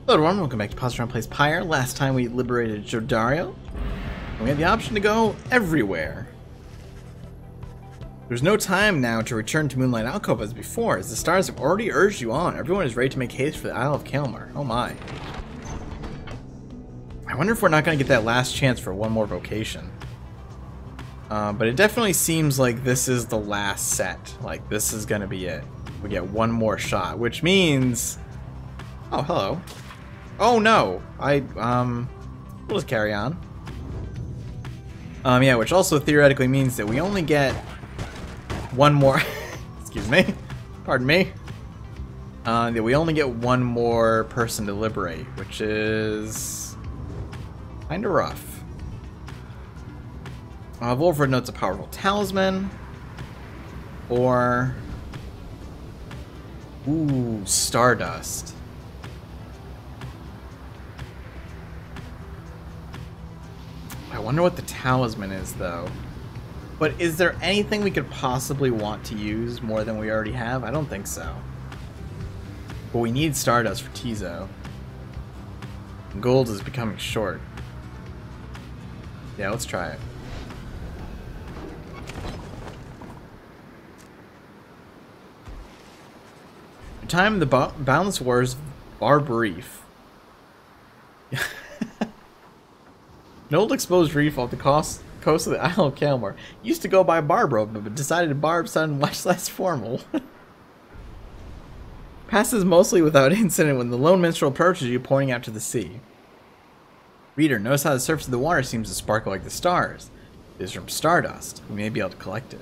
Hello everyone, welcome back to Positron Plays Pyre. Last time we liberated Jodario, and we had the option to go everywhere. There's no time now to return to Moonlight Alcove as before, as the stars have already urged you on. Everyone is ready to make haste for the Isle of Kalmar. Oh my. I wonder if we're not going to get that last chance for one more vocation. But it definitely seems like this is the last set. Like, this is going to be it. We get one more shot, which means... Oh, hello. Oh no! We'll just carry on. Yeah, which also theoretically means that we only get one more... excuse me. Pardon me. That we only get one more person to liberate, which is... kinda rough. Wolford notes a powerful talisman. Or... Ooh, Stardust. I wonder what the talisman is, though. But is there anything we could possibly want to use more than we already have? I don't think so. But we need Stardust for Tizo. Gold is becoming short. Yeah, let's try it. The time the Boundless Wars are brief. An old exposed reef off the coast of the Isle of Kalmar. Used to go by Barbara, but decided Barb sounded much less formal. Passes mostly without incident when the lone minstrel approaches you, pointing out to the sea. Reader, notice how the surface of the water seems to sparkle like the stars. It is from Stardust. We may be able to collect it.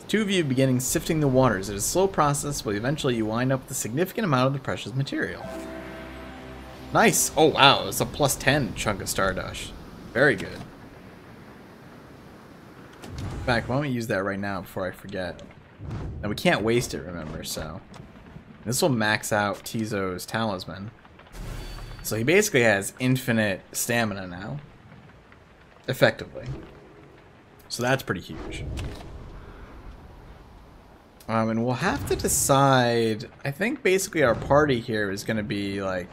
The two of you beginning sifting the waters. It is a slow process, but eventually you wind up with a significant amount of the precious material. Nice! Oh wow, it's a plus 10 chunk of Stardust. Very good. In fact, why don't we use that right now before I forget? Now we can't waste it, remember, so... This will max out Tizo's talisman. So he basically has infinite stamina now. Effectively. So that's pretty huge. And we'll have to decide... I think basically our party here is going to be like...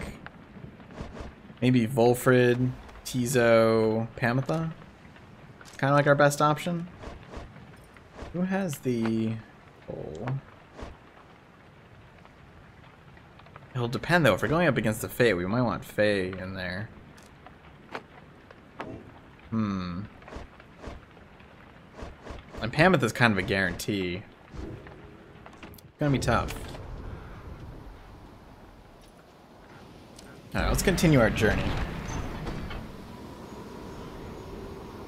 Maybe Wolfrid, Tizo, Pamitha. Kind of like our best option. Who has the bowl? It'll depend though. If we're going up against the Fae, we might want Fae in there. And Pamitha's kind of a guarantee. It's gonna be tough. Alright, let's continue our journey.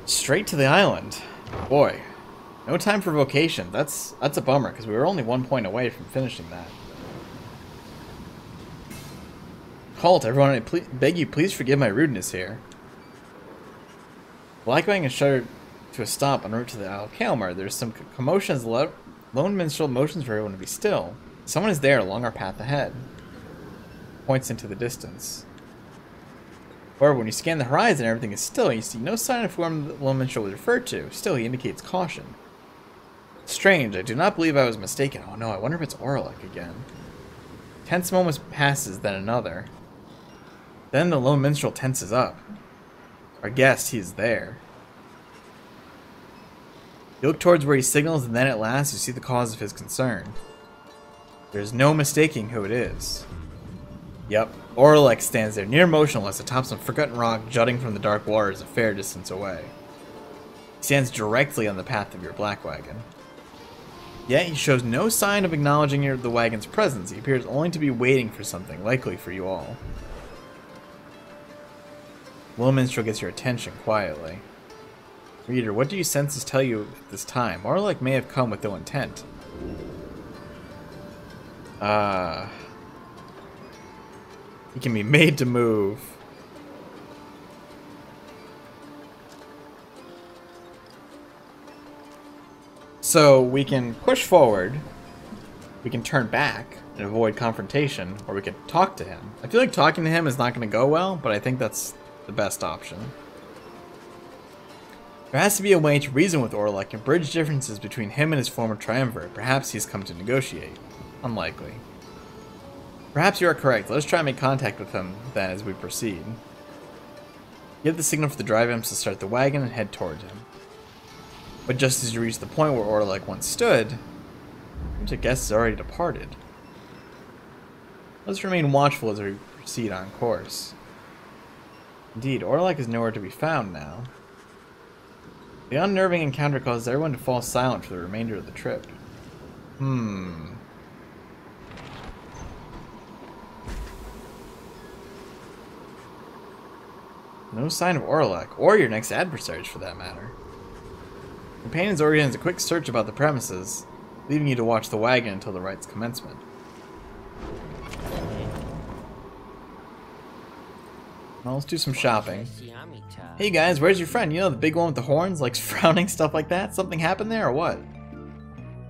Straight to the island. Boy, no time for vocation. That's a bummer, because we were only 1 point away from finishing that. Halt, everyone, I beg you, please forgive my rudeness here. While echoing and shuddered to a stop en route to the Isle of Kalmar, there's some commotion as the lone minstrel motions for everyone to be still. Someone is there along our path ahead. Points into the distance. However, when you scan the horizon, everything is still, and you see no sign of whom the lone minstrel was referred to. Still, he indicates caution. Strange, I do not believe I was mistaken. Oh no, I wonder if it's Orlick again. Tense moments passes, then another. Then the lone minstrel tenses up. Our guest, he is there. You look towards where he signals, and then at last you see the cause of his concern. There's no mistaking who it is. Yep, Orlick stands there, near motionless atop some forgotten rock jutting from the dark waters a fair distance away. He stands directly on the path of your black wagon. Yet he shows no sign of acknowledging the wagon's presence. He appears only to be waiting for something, likely for you all. Lone minstrel gets your attention quietly. Reader, what do your senses tell you at this time? Orlick may have come with ill intent. He can be made to move. So we can push forward, we can turn back and avoid confrontation, or we can talk to him. I feel like talking to him is not going to go well, but I think that's the best option. There has to be a way to reason with Orlick and bridge differences between him and his former triumvirate. Perhaps he's come to negotiate. Unlikely. Perhaps you are correct. Let us try and make contact with them then as we proceed. Give the signal for the drive imps to start the wagon and head towards him. But just as you reach the point where Orlek once stood, the guest has already departed. Let's remain watchful as we proceed on course. Indeed, Orlek is nowhere to be found now. The unnerving encounter causes everyone to fall silent for the remainder of the trip. No sign of Orlek, or your next adversaries for that matter. Companions organize a quick search about the premises, leaving you to watch the wagon until the rite's commencement. Well, let's do some shopping. Hey guys, where's your friend? You know, the big one with the horns, like frowning, stuff like that? Something happened there or what?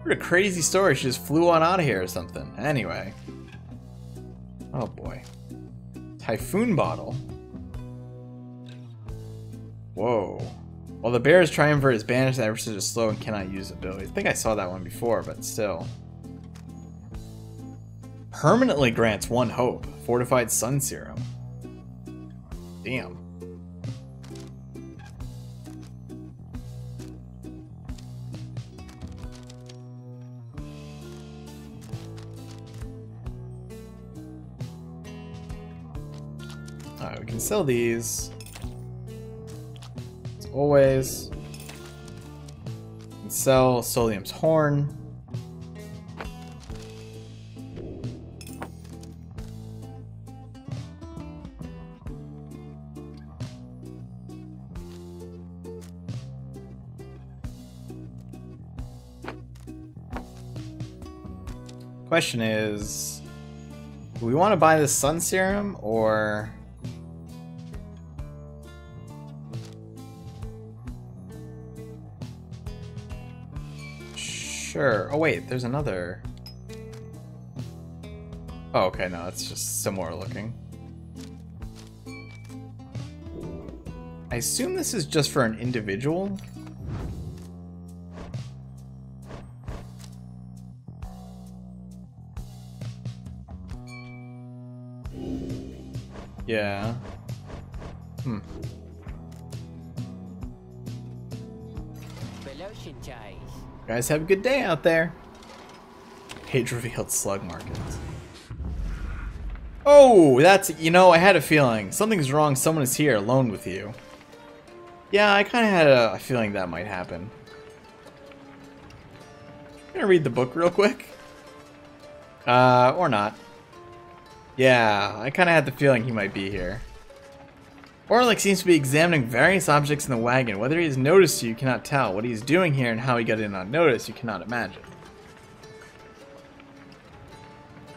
What a crazy story, she just flew on out of here or something. Anyway. Oh boy. Typhoon bottle. Whoa. While the bear is triumvirate, his banished adversary is slow and cannot use abilities. I think I saw that one before, but still. Permanently grants 1 hope. Fortified sun serum. Damn. Alright, we can sell these. As always. We can sell Solium's horn. Question is, do we want to buy this sun serum or sure. Oh wait, there's another. Oh, okay, no, it's just similar looking. I assume this is just for an individual. Yeah. Guys, have a good day out there. Page revealed slug markets. Oh, that's, you know, I had a feeling. Something's wrong, someone is here alone with you. Yeah, I kind of had a feeling that might happen. I'm gonna read the book real quick. Or not. Yeah, I kind of had the feeling he might be here. Orlek seems to be examining various objects in the wagon. Whether he has noticed you cannot tell. What he is doing here and how he got in unnoticed, you cannot imagine.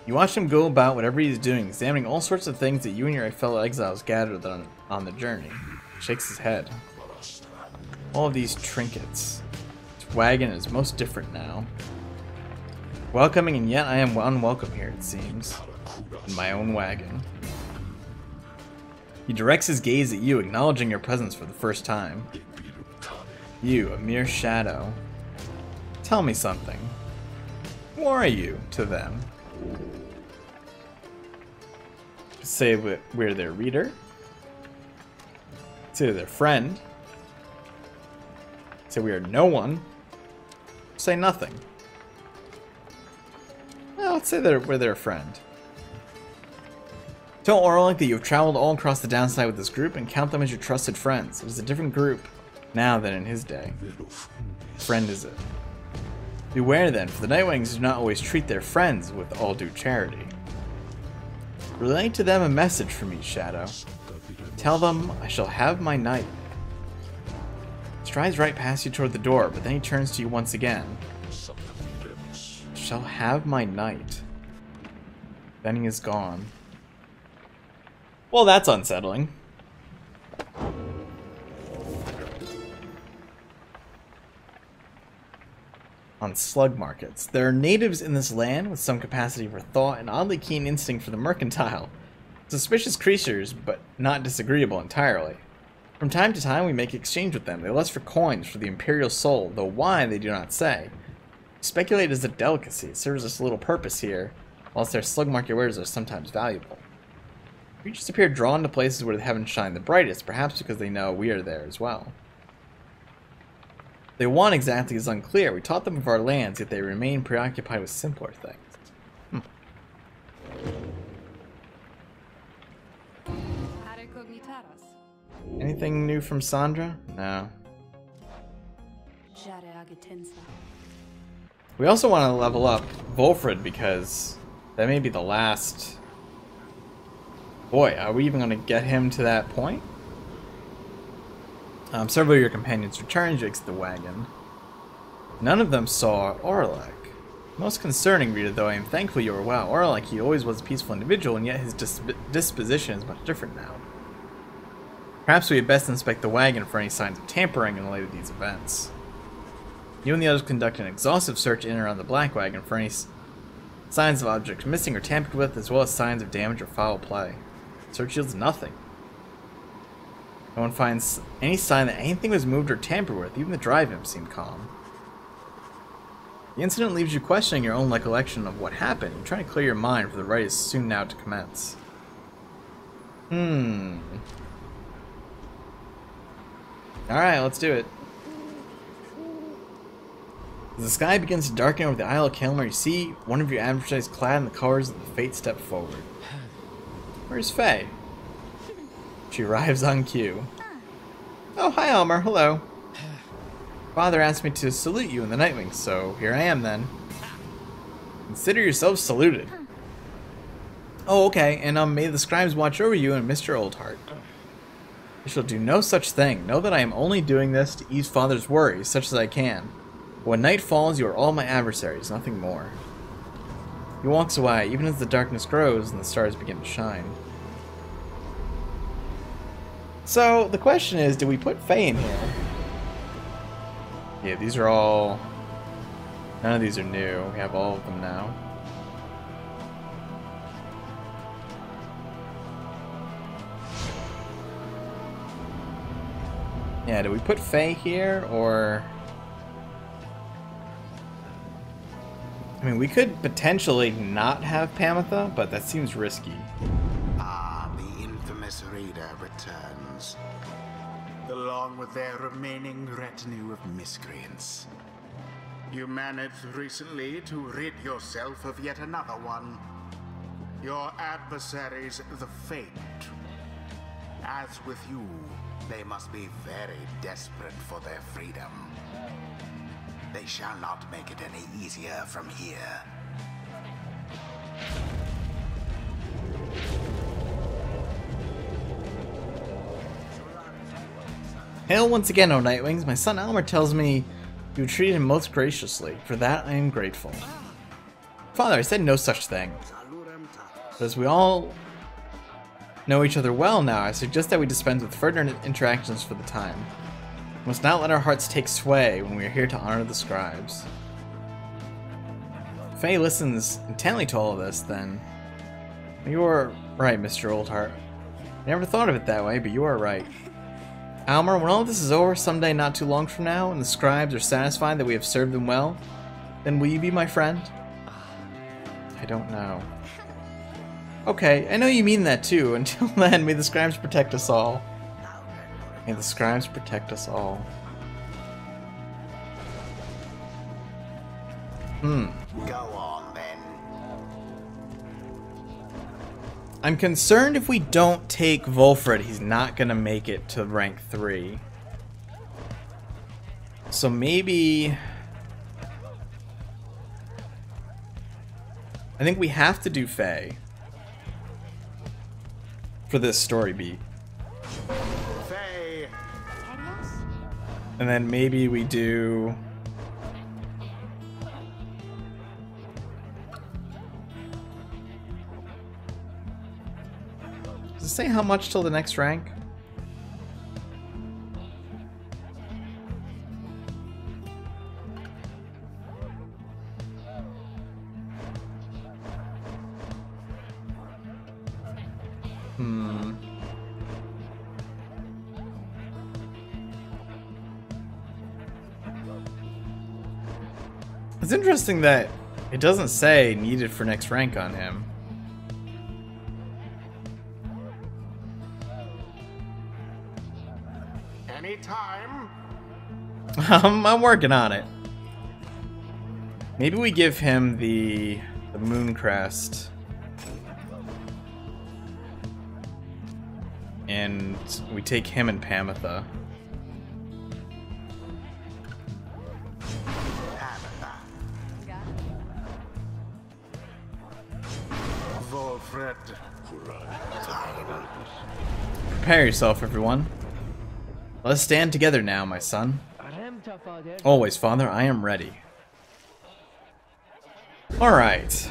You watch him go about whatever he is doing, examining all sorts of things that you and your fellow exiles gathered on the journey. He shakes his head. All of these trinkets. This wagon is most different now. Welcoming, and yet I am unwelcome here, it seems. In my own wagon. He directs his gaze at you, acknowledging your presence for the first time. You, a mere shadow. Tell me something. Who are you to them? Say we're their reader. Say their friend. Say we are no one. Say nothing. Well, let's say that we're their friend. Tell Orlek that you have traveled all across the downside with this group and count them as your trusted friends. It is a different group now than in his day. Friend is it. Beware then, for the Nightwings do not always treat their friends with all due charity. Relay to them a message from me, Shadow. Tell them I shall have my night. Strides right past you toward the door, but then he turns to you once again. Shall have my night. Then he is gone. Well, that's unsettling. On slug markets. There are natives in this land with some capacity for thought and oddly keen instinct for the mercantile. Suspicious creatures, but not disagreeable entirely. From time to time we make exchange with them. They lust for coins for the imperial soul, though why they do not say. Speculate is a delicacy. It serves us a little purpose here. whilst their slug market wares are sometimes valuable. Creatures appear drawn to places where the heavens shine the brightest, perhaps because they know we are there as well. What they want exactly is unclear. We taught them of our lands, yet they remain preoccupied with simpler things. Anything new from Sandra? No. We also want to level up Wolfred because that may be the last... Boy, are we even going to get him to that point? Several of your companions returned to exit the wagon. None of them saw Orlek. Most concerning, Rita, though I am thankful you are well. Orlek, he always was a peaceful individual, and yet his disposition is much different now. Perhaps we had best inspect the wagon for any signs of tampering in light of these events. You and the others conduct an exhaustive search in and around the black wagon for any signs of objects missing or tampered with, as well as signs of damage or foul play. Search yields nothing. No one finds any sign that anything was moved or tampered with. Even the drive imp seemed calm. The incident leaves you questioning your own recollection of what happened and trying to clear your mind, for the rite is soon now to commence. Alright, let's do it. As the sky begins to darken over the Isle of Kelmer, you see one of your adversaries clad in the colors of the Fate step forward. Where's Faye? She arrives on cue. Oh, hi Almer, hello. Father asked me to salute you in the Nightwing, so here I am then. Consider yourself saluted. Oh, okay, and may the scribes watch over you and Mr. Oldheart. I shall do no such thing. Know that I am only doing this to ease Father's worries, such as I can. When night falls, you are all my adversaries, nothing more. He walks away, even as the darkness grows and the stars begin to shine. So, the question is, do we put Faye in here? Yeah, these are all... None of these are new. We have all of them now. Yeah, do we put Faye here, or... I mean, we could potentially not have Pamitha, but that seems risky. Ah, the infamous Raider returns, along with their remaining retinue of miscreants. You managed recently to rid yourself of yet another one. Your adversaries, the Fate. As with you, they must be very desperate for their freedom. They shall not make it any easier from here. Hail once again, O Nightwings. My son Almer tells me you treated him most graciously. For that, I am grateful. Father, I said no such thing. But as we all know each other well now, I suggest that we dispense with further interactions for the time. We must not let our hearts take sway when we are here to honor the scribes. Faye listens intently to all of this, then. You are right, Mr. Oldheart. I never thought of it that way, but you are right. Almer, when all of this is over someday not too long from now, and the scribes are satisfied that we have served them well, then will you be my friend? I don't know. Okay, I know you mean that too. Until then, may the scribes protect us all. May the scribes protect us all. Go on, then. I'm concerned if we don't take Wolfred, he's not gonna make it to rank 3. So maybe... I think we have to do Faye for this story beat. Faye. And then maybe we do... Does it say how much till the next rank? It's interesting that It doesn't say needed for next rank on him. Anytime. I'm working on it. Maybe we give him the moon crest. And we take him and Pamitha. Volfred. Prepare yourself, everyone. Let us stand together now, my son. Always, father, I am ready. Alright.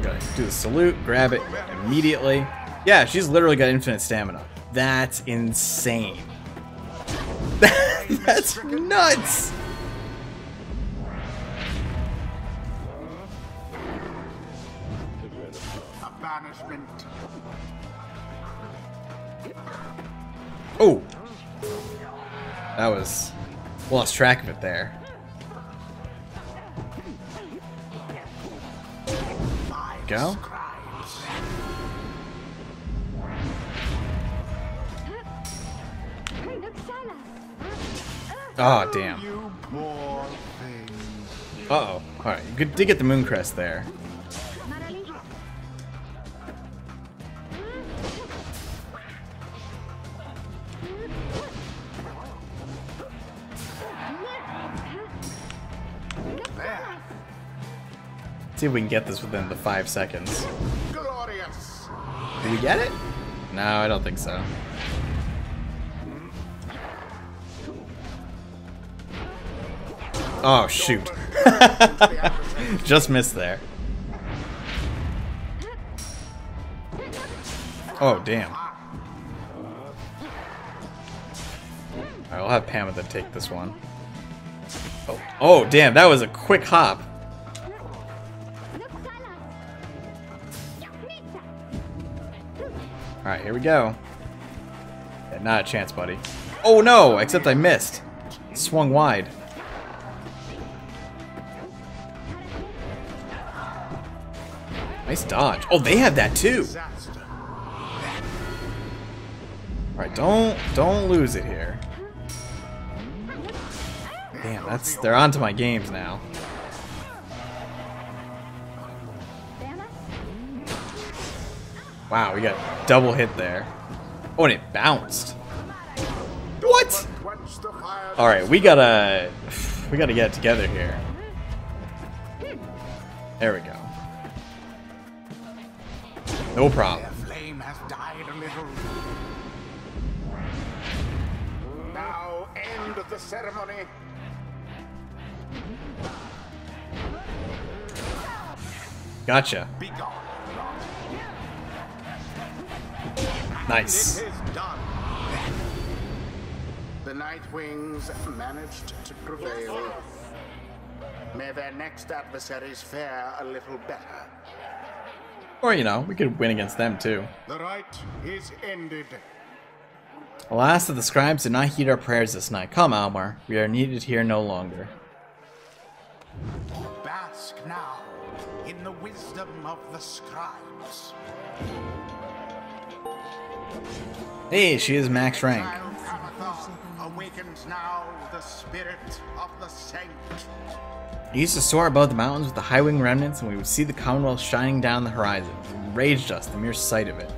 Gotta do the salute, grab it immediately. Yeah, she's literally got infinite stamina. That's insane. That's nuts! A banishment. Oh! That was... lost track of it there. Go. Oh, damn. Uh-oh. Alright, you did get the moon crest there. See if we can get this within the 5 seconds. Glorious. Did we get it? No, I don't think so. Oh, shoot. Just missed there. Oh, damn. Alright, I'll have Pamitha take this one. Oh. Oh, damn, that was a quick hop. Alright, here we go. Yeah, not a chance, buddy. Oh no! Except I missed. Swung wide. Nice dodge. Oh, they have that too! Alright, don't lose it here. Damn, they're onto my games now. Wow, we got double hit there. Oh, and it bounced. What? Alright, we gotta get it together here. There we go. No problem. The flame has died a little. Now end the ceremony. Gotcha. Be gone. Nice. It is done. The Nightwings managed to prevail. May their next adversaries fare a little better. Or, you know, we could win against them too. The rite is ended. Alas, that the scribes did not heed our prayers this night. Come, Almar. We are needed here no longer. Bask now in the wisdom of the scribes. Hey, she is max rank. Awakens now the spirit of the saint. I used to soar above the mountains with the high-wing remnants, and we would see the Commonwealth shining down the horizon. It enraged us, the mere sight of it.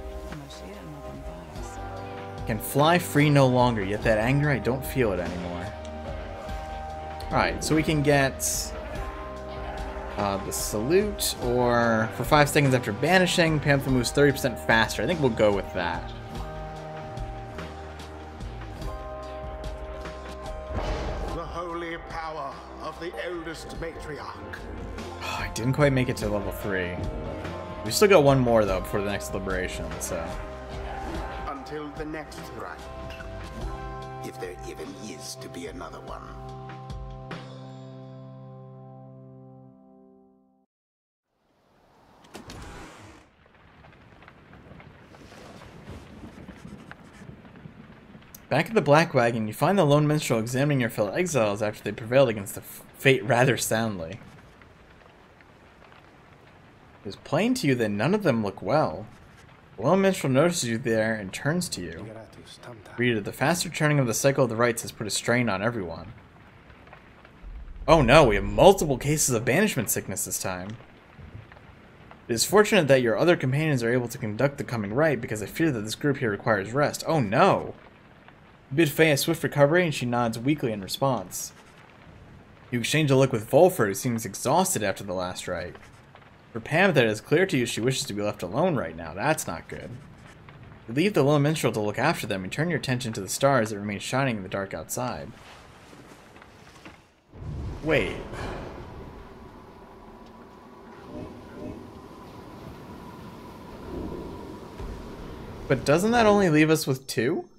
I can fly free no longer, yet that anger, I don't feel it anymore. Alright, so we can get the salute, or for 5 seconds after banishing, Pamitha moves 30% faster. I think we'll go with that. The holy power of the eldest matriarch. Oh, I didn't quite make it to level 3. We still got one more, though, before the next liberation, so... Until the next round. If there even is to be another one. Back at the Black Wagon, you find the lone minstrel examining your fellow exiles after they prevailed against the fate rather soundly. It is plain to you that none of them look well. The lone minstrel notices you there and turns to you. Reader, the faster turning of the cycle of the rites has put a strain on everyone. Oh no, we have multiple cases of banishment sickness this time. It is fortunate that your other companions are able to conduct the coming rite, because I fear that this group here requires rest. Oh no! You bid Faye a swift recovery, and she nods weakly in response. You exchange a look with Volford, who seems exhausted after the last rite. For Pam, that it is clear to you she wishes to be left alone right now. That's not good. You leave the lone minstrel to look after them and turn your attention to the stars that remain shining in the dark outside. Wait. But doesn't that only leave us with 2?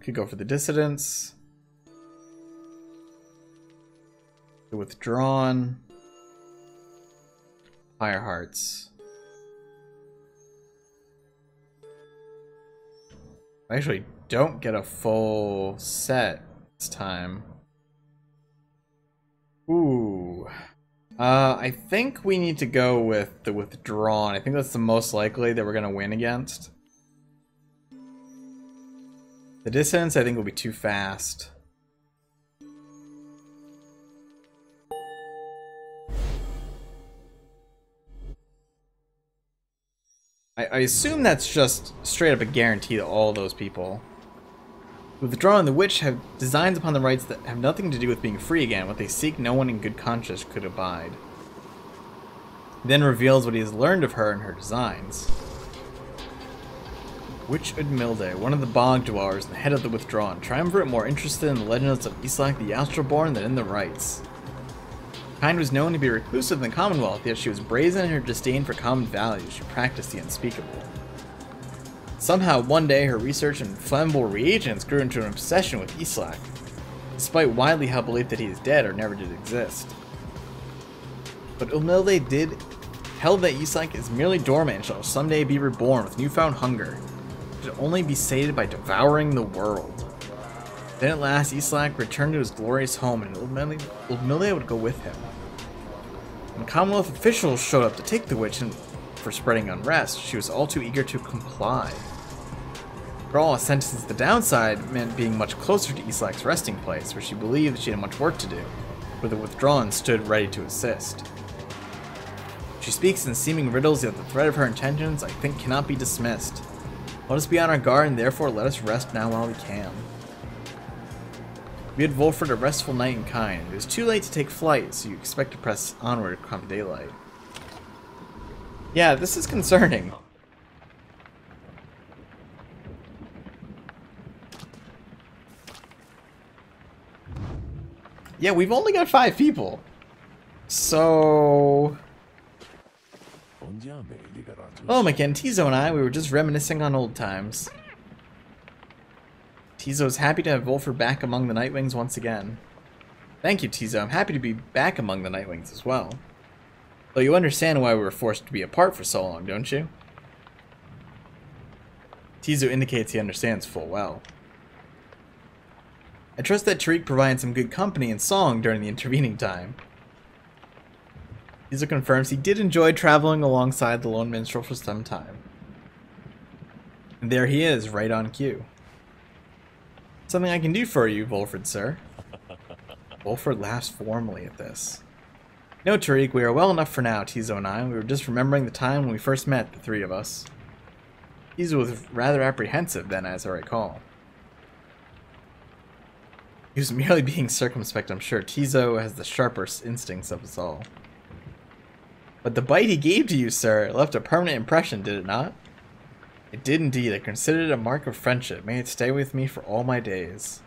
Could go for the dissidents. The withdrawn. Fire hearts. I actually don't get a full set this time. Ooh. I think we need to go with the withdrawn. I think that's the most likely that we're going to win against. The dissidents, I think, will be too fast. I assume that's just straight up a guarantee to all those people. The withdrawn and the witch have designs upon the rites that have nothing to do with being free again. What they seek, no one in good conscience could abide. He then reveals what he has learned of her and her designs. Witch Udmilde, one of the bog dwellers and the head of the withdrawn, triumvirate more interested in the legends of Islak the Astralborn than in the rites. Kind was known to be reclusive in the Commonwealth, yet she was brazen in her disdain for common values. She practiced the unspeakable. Somehow, one day, her research in flammable reagents grew into an obsession with Islak, despite widely held belief that he is dead or never did exist. But Udmilde held that Islak is merely dormant and shall someday be reborn with newfound hunger. Should only be sated by devouring the world. Then at last Islak returned to his glorious home, and Udmilde would go with him. When Commonwealth officials showed up to take the witch for spreading unrest, she was all too eager to comply. For all sentences, the downside meant being much closer to Islak's resting place, where she believed she had much work to do, where the withdrawn stood ready to assist. She speaks in seeming riddles, yet the thread of her intentions, I think, cannot be dismissed. Let us be on our guard, and therefore let us rest now while we can. We had Volford a restful night in kind. It was too late to take flight, so you expect to press onward come daylight. Yeah, this is concerning. Yeah, we've only got 5 people. So... Oh, McKen, Tizo and I, we were just reminiscing on old times. Tizo is happy to have Volford back among the Nightwings once again. Thank you, Tizo. I'm happy to be back among the Nightwings as well. Though you understand why we were forced to be apart for so long, don't you? Tizo indicates he understands full well. I trust that Tariq provided some good company and song during the intervening time. Tizo confirms he did enjoy traveling alongside the lone minstrel for some time. And there he is, right on cue. Something I can do for you, Volford, sir. Volford laughs formally at this. No, Tariq, we are well enough for now, Tizo and I. We were just remembering the time when we first met, the 3 of us. Tizo was rather apprehensive then, as I recall. He was merely being circumspect, I'm sure. Tizo has the sharpest instincts of us all. But the bite he gave to you, sir, left a permanent impression, did it not? It did indeed. I considered it a mark of friendship. May it stay with me for all my days.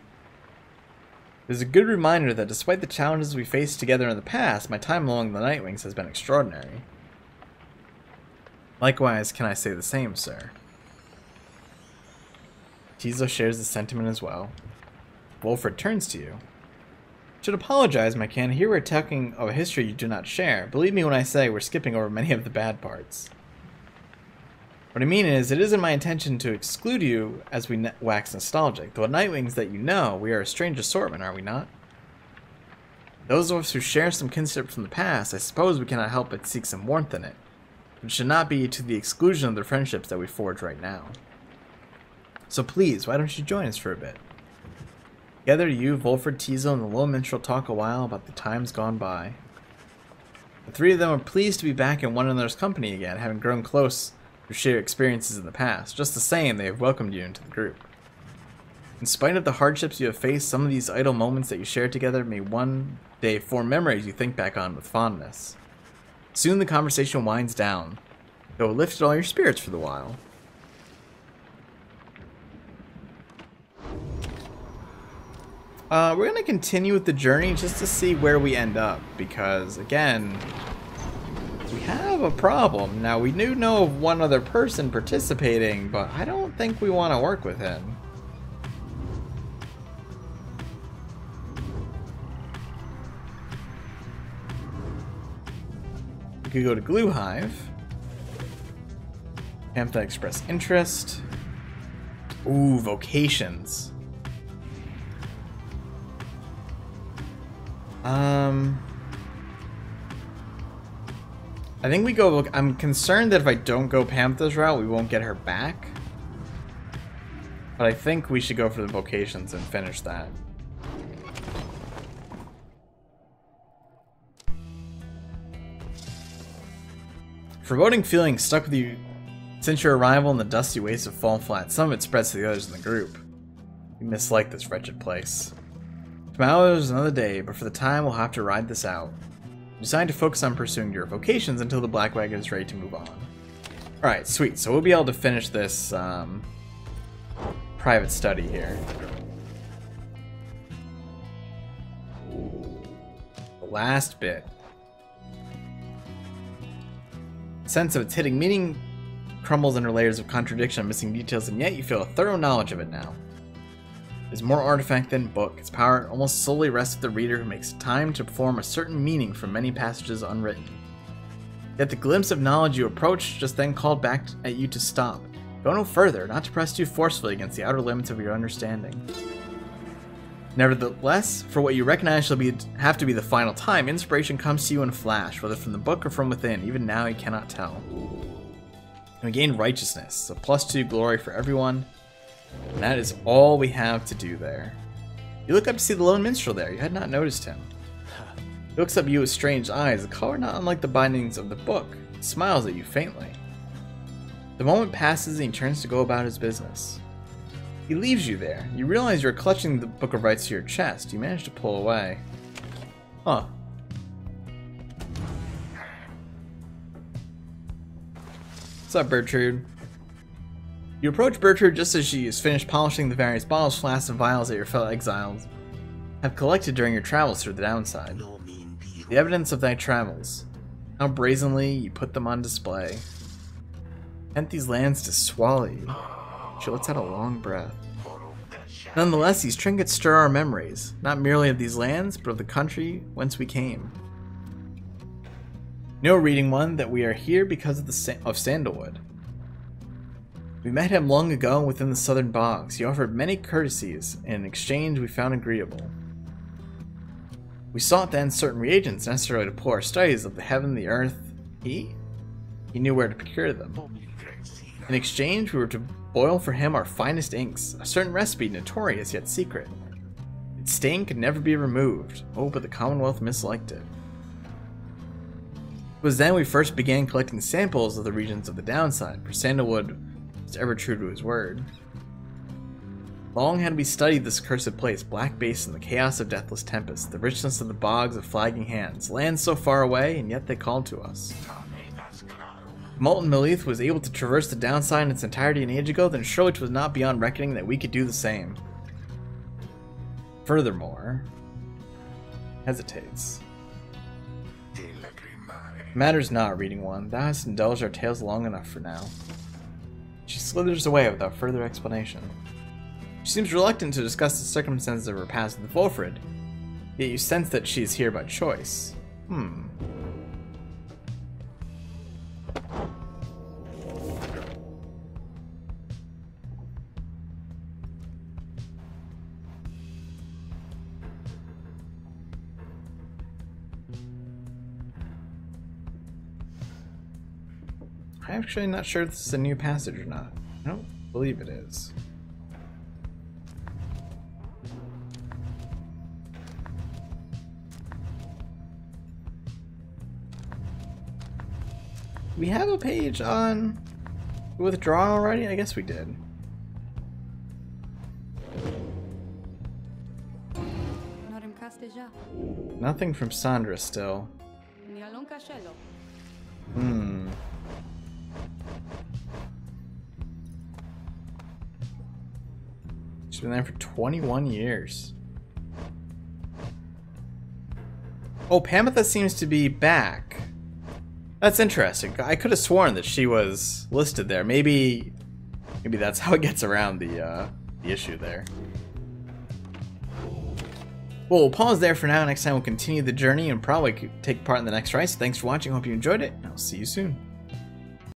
It is a good reminder that despite the challenges we faced together in the past, my time among the Nightwings has been extraordinary. Likewise, can I say the same, sir? Tizo shares the sentiment as well. Wolfred turns to you. Should apologize, my kin. Here we're talking of a history you do not share. Believe me when I say we're skipping over many of the bad parts. What I mean is, it isn't my intention to exclude you as we wax nostalgic. Though Nightwings that you know, we are a strange assortment, are we not? Those of us who share some kinship from the past, I suppose we cannot help but seek some warmth in it. But it should not be to the exclusion of the friendships that we forge right now. So please, why don't you join us for a bit? Together, you, Wolfred, Teasel, and the Lone Minstrel talk a while about the times gone by. The three of them are pleased to be back in one another's company again, having grown close through shared experiences in the past. Just the same, they have welcomed you into the group. In spite of the hardships you have faced, some of these idle moments that you share together may one day form memories you think back on with fondness. Soon the conversation winds down, though it lifted all your spirits for the while. We're going to continue with the journey just to see where we end up, because, again, we have a problem. Now, we do know of one other person participating, but I don't think we want to work with him. We could go to Glue Hive. Pamphlet express interest. Ooh, vocations. I think we go, look, I'm concerned that if I don't go Pamphlet's route, we won't get her back. But I think we should go for the vocations and finish that. Foreboding feeling stuck with you since your arrival in the dusty wastes of Fall Flat. Some of it spreads to the others in the group. We mislike this wretched place. Tomorrow is another day, but for the time we'll have to ride this out. You decide to focus on pursuing your vocations until the Black Wagon is ready to move on. Alright, sweet. So we'll be able to finish this private study here. The last bit. The sense of its hitting meaning crumbles under layers of contradiction and missing details, and yet you feel a thorough knowledge of it now. It is more artifact than book. Its power almost solely rests with the reader who makes time to form a certain meaning from many passages unwritten. Yet the glimpse of knowledge you approach just then called back at you to stop. Go no further, not to press too forcefully against the outer limits of your understanding. Nevertheless, for what you recognize shall have to be the final time, inspiration comes to you in a flash, whether from the book or from within. Even now you cannot tell. And we gain righteousness, a +2 glory for everyone. And that is all we have to do there. You look up to see the Lone Minstrel there. You had not noticed him. He looks up at you with strange eyes, a color not unlike the bindings of the book. He smiles at you faintly. The moment passes and he turns to go about his business. He leaves you there. You realize you're clutching the Book of Rites to your chest. You manage to pull away. Huh. What's up, Bertrude? You approach Bertrude just as she is finished polishing the various bottles, flasks, and vials that your fellow exiles have collected during your travels through the downside. The evidence of thy travels. How brazenly you put them on display. Tempt these lands to swallow you. She lets out a long breath. Nonetheless, these trinkets stir our memories, not merely of these lands, but of the country whence we came. Know, reading one, that we are here because of Sandalwood. We met him long ago within the southern bogs. He offered many courtesies, and in exchange we found agreeable. We sought then certain reagents necessary to pull our studies of the heaven, the earth. He knew where to procure them. In exchange, we were to boil for him our finest inks, a certain recipe notorious yet secret. Its stain could never be removed. Oh, but the Commonwealth misliked it. It was then we first began collecting samples of the regions of the downside, for Sandalwood was ever true to his word. Long had we studied this accursed place, Black Basin, the chaos of deathless tempest, the richness of the bogs of flagging hands, lands so far away, and yet they called to us. Molten Melith was able to traverse the downside in its entirety an age ago, then surely 'twas not beyond reckoning that we could do the same. Furthermore, hesitates. Matters not, reading one. Thou hast indulged our tales long enough for now. She slithers away without further explanation. She seems reluctant to discuss the circumstances of her past with Wolfred, yet you sense that she is here by choice. I'm actually not sure if this is a new passage or not. I don't believe it is. We have a page on withdrawn already? I guess we did. Nothing from Sandra still. She's been there for 21 years. Oh, Pamitha seems to be back. That's interesting. I could have sworn that she was listed there. Maybe that's how it gets around the issue there. Well, we'll pause there for now. Next time we'll continue the journey and probably take part in the next race. Thanks for watching. Hope you enjoyed it. I'll see you soon.